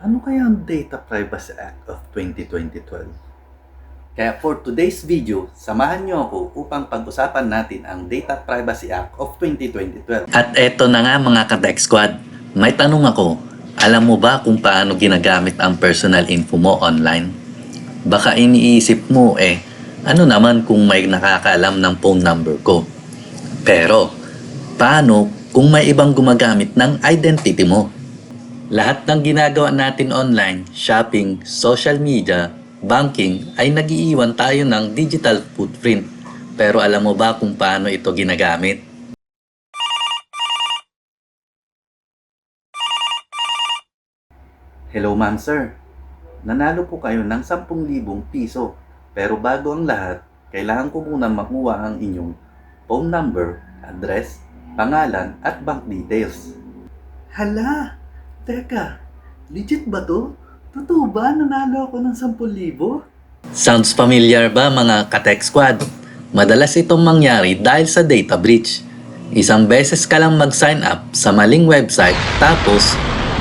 Ano kaya ang Data Privacy Act of 2012? Kaya for today's video, samahan niyo ako upang pag-usapan natin ang Data Privacy Act of 2012. At eto na nga mga ka-Tech Squad, may tanong ako. Alam mo ba kung paano ginagamit ang personal info mo online? Baka iniisip mo ano naman kung may nakakaalam ng phone number ko? Pero, paano kung may ibang gumagamit ng identity mo? Lahat ng ginagawa natin online, shopping, social media, banking, ay nag-iiwan tayo ng digital footprint. Pero alam mo ba kung paano ito ginagamit? Hello ma'am sir, nanalo po kayo ng 10,000 piso. Pero bago ang lahat, kailangan ko muna makuha ang inyong phone number, address, pangalan at bank details. Hala! Teka, legit ba to? Totoo ba nanalo ako ng 10,000? Sounds familiar ba mga ka-Tech Squad? Madalas itong mangyari dahil sa data breach. Isang beses ka lang mag-sign up sa maling website tapos,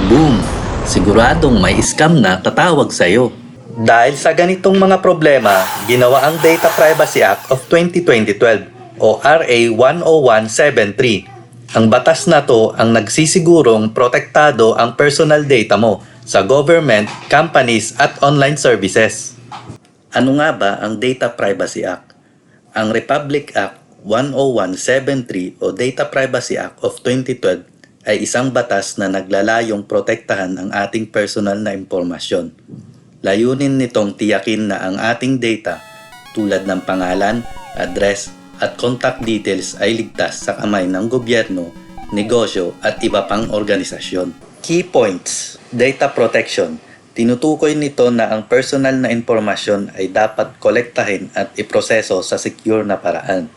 boom! Siguradong may scam na tatawag sa'yo. Dahil sa ganitong mga problema, ginawa ang Data Privacy Act of 2012 o RA 10173. Ang batas na to ang nagsisigurong protektado ang personal data mo sa government, companies at online services. Ano nga ba ang Data Privacy Act? Ang Republic Act 10173 o Data Privacy Act of 2012 ay isang batas na naglalayong protektahan ang ating personal na impormasyon. Layunin nitong tiyakin na ang ating data tulad ng pangalan, address at contact details ay ligtas sa kamay ng gobyerno, negosyo at iba pang organisasyon. Key points: data protection. Tinutukoy nito na ang personal na impormasyon ay dapat kolektahin at iproseso sa secure na paraan.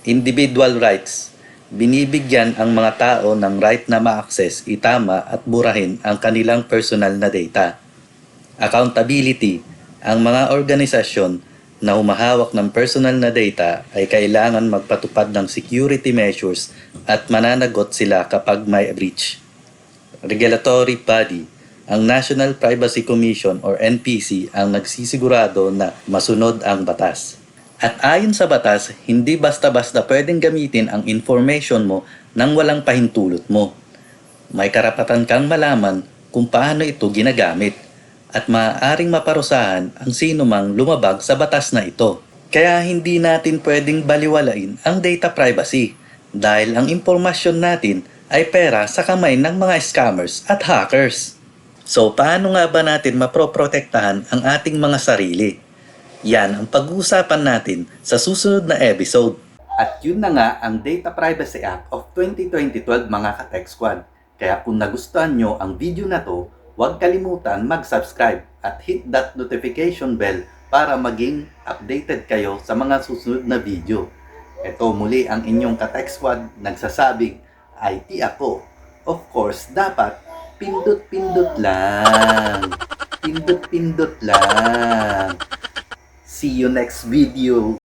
Individual rights. Binibigyan ang mga tao ng right na ma-access, itama at burahin ang kanilang personal na data. Accountability. Ang mga organisasyon na humahawak ng personal na data ay kailangan magpatupad ng security measures at mananagot sila kapag may breach. Regulatory body. Ang National Privacy Commission or NPC ang nagsisigurado na masunod ang batas. At ayon sa batas, hindi basta-basta pwedeng gamitin ang information mo nang walang pahintulot mo. May karapatan kang malaman kung paano ito ginagamit at maaaring maparusahan ang sino mang lumabag sa batas na ito. Kaya hindi natin pwedeng baliwalain ang data privacy dahil ang impormasyon natin ay pera sa kamay ng mga scammers at hackers. So paano nga ba natin maproprotektahan ang ating mga sarili? Yan ang pag-uusapan natin sa susunod na episode. At yun na nga ang Data Privacy Act of 2012 mga ka-Tech Squad. Kaya kung nagustuhan nyo ang video na to, huwag kalimutan mag-subscribe at hit that notification bell para maging updated kayo sa mga susunod na video. Ito muli ang inyong ka-Tech Squad nagsasabing, IT ako. Of course, dapat pindot-pindot lang. Pindot-pindot lang. See you next video.